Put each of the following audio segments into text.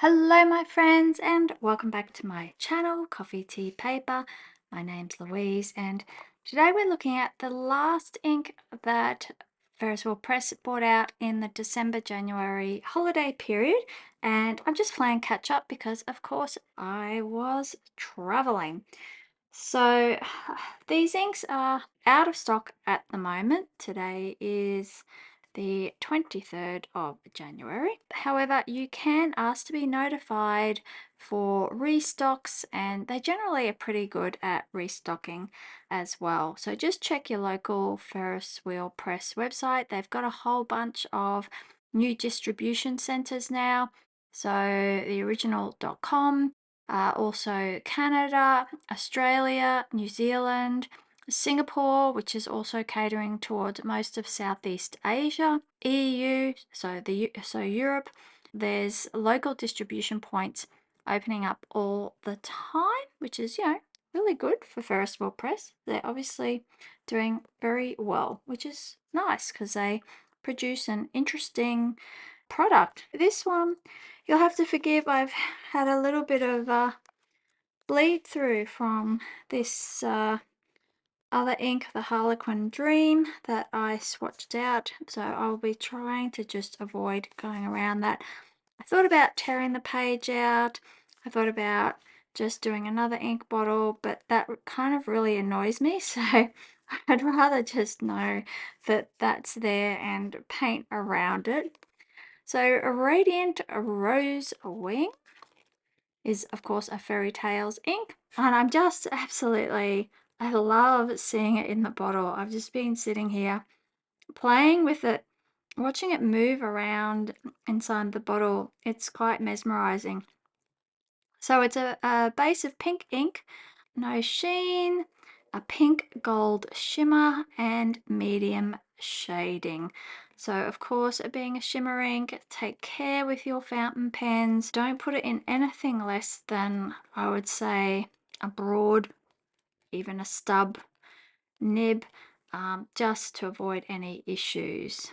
Hello my friends and welcome back to my channel, Coffee Tea Paper. My name's Louise and today we're looking at the last ink that Ferris Wheel Press brought out in the December-January holiday period, and I'm just playing catch up because of course I was traveling. So these inks are out of stock at the moment. Today is the 23rd of January. However, you can ask to be notified for restocks, and they generally are pretty good at restocking as well. So just check your local Ferris Wheel Press website. They've got a whole bunch of new distribution centers now. So the original.com, also Canada, Australia, New Zealand, Singapore, which is also catering towards most of Southeast Asia, EU, so Europe. There's local distribution points opening up all the time, which is, really good for Ferris Wheel Press. They're obviously doing very well, which is nice because they produce an interesting product. This one, you'll have to forgive, I've had a little bit of bleed through from this other ink, the Harlequin Dream, that I swatched out, so I'll be trying to just avoid going around that. I thought about tearing the page out. I thought about just doing another ink bottle, but that kind of really annoys me, so I'd rather just know that that's there and paint around it. So a Radiant Rosewing is of course a Fairy Tales ink, and I'm just absolutely, I love seeing it in the bottle. I've just been sitting here playing with it, watching it move around inside the bottle. It's quite mesmerizing. So it's a base of pink ink, no sheen, a pink gold shimmer, and medium shading. So of course, it being a shimmer ink, take care with your fountain pens. Don't put it in anything less than, I would say, a broad, even a stub nib, just to avoid any issues.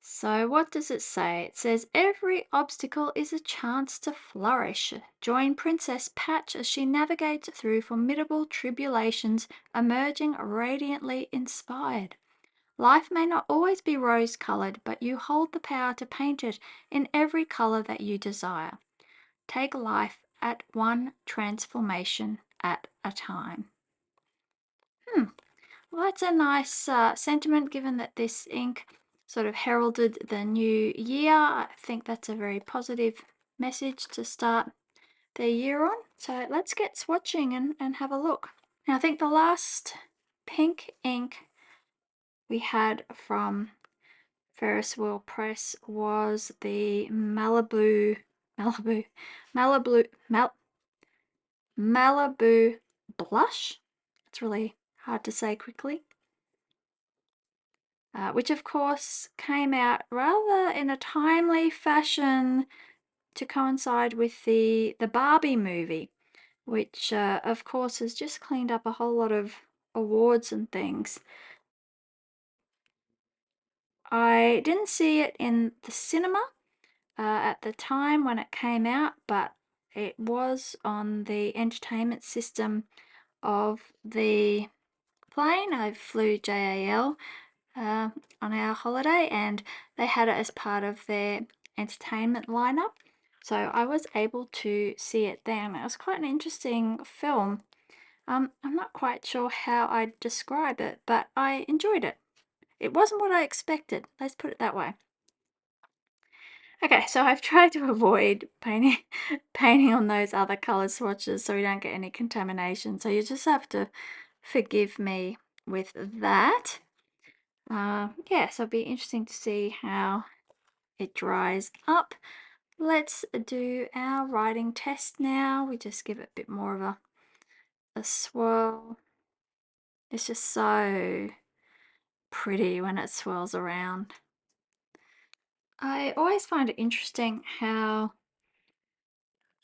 So what does it say? It says, every obstacle is a chance to flourish. Join Princess Patch as she navigates through formidable tribulations, emerging radiantly inspired. Life may not always be rose-colored, but you hold the power to paint it in every color that you desire. Take life at one transformation at a time. Well, that's a nice sentiment, given that this ink sort of heralded the new year. I think that's a very positive message to start the year on. So let's get swatching and have a look. Now, I think the last pink ink we had from Ferris Wheel Press was the Malibu Blush. It's really hard to say quickly. Which of course came out rather in a timely fashion to coincide with the Barbie movie, which of course has just cleaned up a whole lot of awards and things. I didn't see it in the cinema at the time when it came out, but it was on the entertainment system of the plane. I flew JAL on our holiday, and they had it as part of their entertainment lineup. So I was able to see it then. It was quite an interesting film. I'm not quite sure how I'd describe it, but I enjoyed it. It wasn't what I expected, let's put it that way. Okay, so I've tried to avoid painting on those other color swatches so we don't get any contamination. So you just have to forgive me with that. Yeah, so it'll be interesting to see how it dries up. Let's do our writing test now. We just give it a bit more of a swirl. It's just so pretty when it swirls around. I always find it interesting how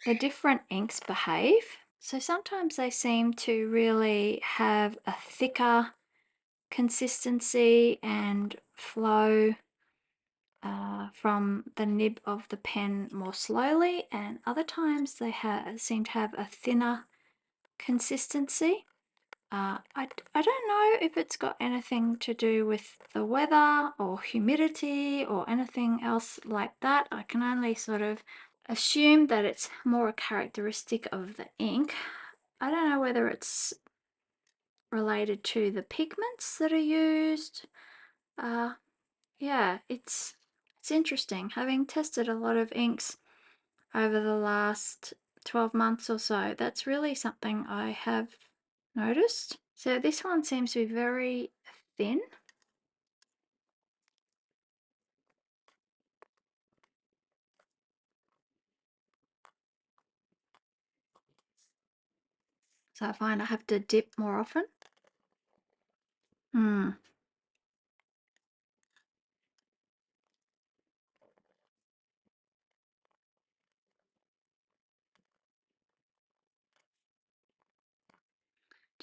the different inks behave. So sometimes they seem to really have a thicker consistency and flow. from the nib of the pen more slowly, and other times they seem to have a thinner consistency. I don't know if it's got anything to do with the weather or humidity or anything else like that. I can only sort of assume that it's more a characteristic of the ink. I don't know whether it's related to the pigments that are used. Yeah, it's interesting. Having tested a lot of inks over the last 12 months or so, that's really something I have noticed. So this one seems to be very thin. So I find I have to dip more often.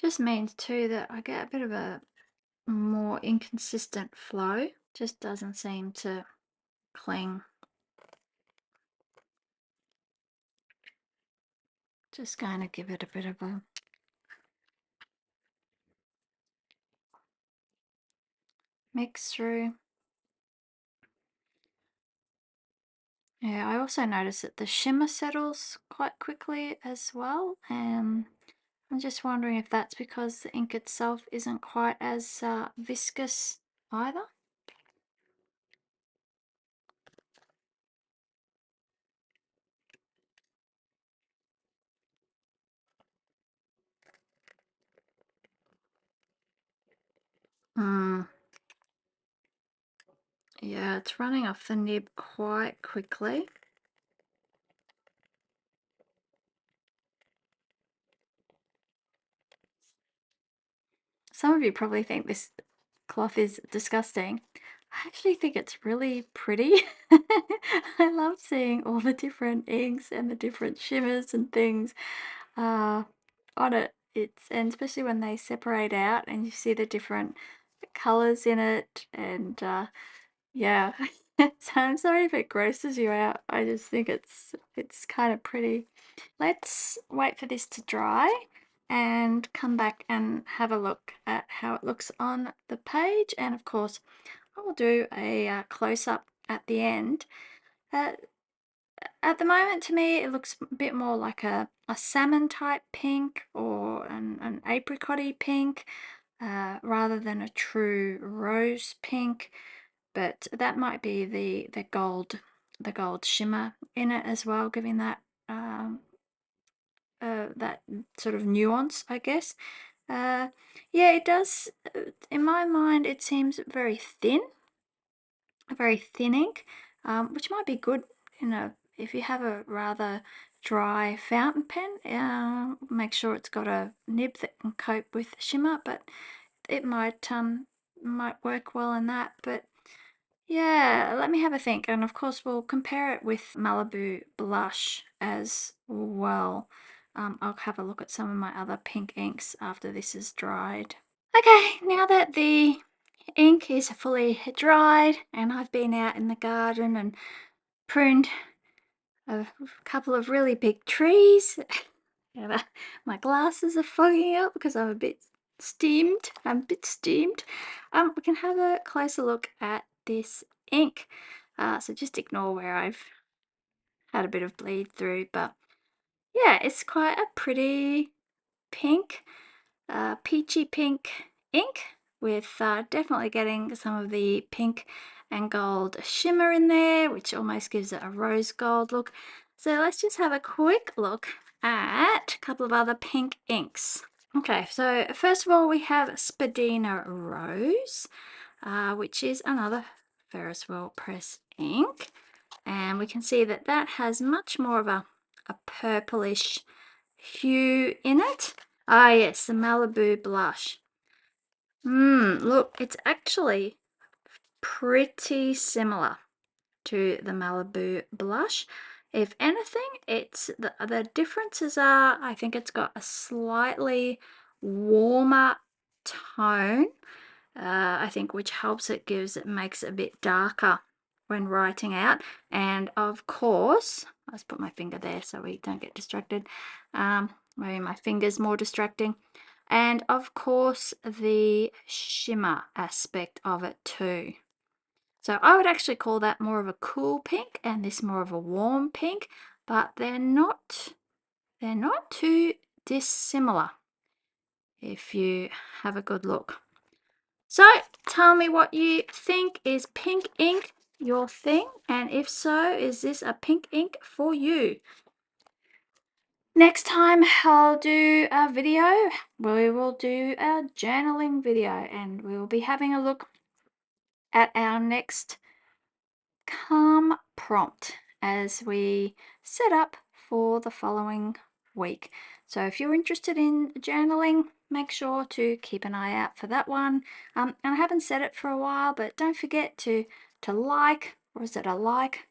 Just means too that I get a bit of a more inconsistent flow. Just doesn't seem to cling. Just going to give it a bit of a mix through. Yeah, I also notice that the shimmer settles quite quickly as well. I'm just wondering if that's because the ink itself isn't quite as viscous either. Yeah, it's running off the nib quite quickly. Some of you probably think this cloth is disgusting. I actually think it's really pretty. I love seeing all the different inks and the different shimmers and things on it. And especially when they separate out and you see the different colors in it, and yeah. So I'm sorry if it grosses you out. I just think it's kind of pretty. Let's wait for this to dry and come back and have a look at how it looks on the page. And of course, I will do a close-up at the end. Uh, at the moment, to me, it looks a bit more like a salmon type pink or an apricot-y pink rather than a true rose pink. But that might be the gold shimmer in it as well, giving that that sort of nuance, I guess. Yeah, it does. In my mind, it seems very thin, a very thin ink, which might be good if you have a rather dry fountain pen. Make sure it's got a nib that can cope with shimmer, but it might work well in that. But yeah, let me have a think. And of course, we'll compare it with Malibu blush as well. I'll have a look at some of my other pink inks after this is dried. Okay, now that the ink is fully dried and I've been out in the garden and pruned a couple of really big trees, and, my glasses are fogging up because I'm a bit steamed. We can have a closer look at this ink. So just ignore where I've had a bit of bleed through, but yeah, it's quite a pretty pink, peachy pink ink with definitely getting some of the pink and gold shimmer in there, which almost gives it a rose gold look. So let's just have a quick look at a couple of other pink inks. Okay, so first of all we have Spadina Rose, which is another Ferris Wheel Press ink, and we can see that that has much more of a purplish hue in it. Ah yes, the Malibu blush. Look, it's actually pretty similar to the Malibu blush. If anything, it's the differences are, I think it's got a slightly warmer tone, I think, which helps it makes it a bit darker when writing out. And of course, let's put my finger there so we don't get distracted. Maybe my finger's more distracting. And of course, the shimmer aspect of it too. So I would actually call that more of a cool pink and this more of a warm pink, but they're not too dissimilar if you have a good look. So tell me what you think. Is pink ink your thing? And if so, is this a pink ink for you? Next time I'll do a video, we will do a journaling video and we will be having a look at our next calm prompt as we set up for the following week. So if you're interested in journaling, make sure to keep an eye out for that one. And I haven't said it for a while, but don't forget to like, or is it a like?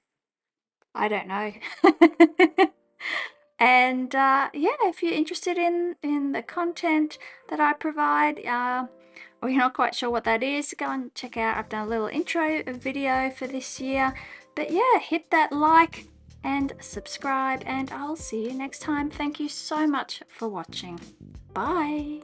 I don't know. And yeah, if you're interested in the content that I provide, or you're not quite sure what that is, go and check out. I've done a little intro video for this year. But yeah, hit that like and subscribe, and I'll see you next time. Thank you so much for watching. Bye.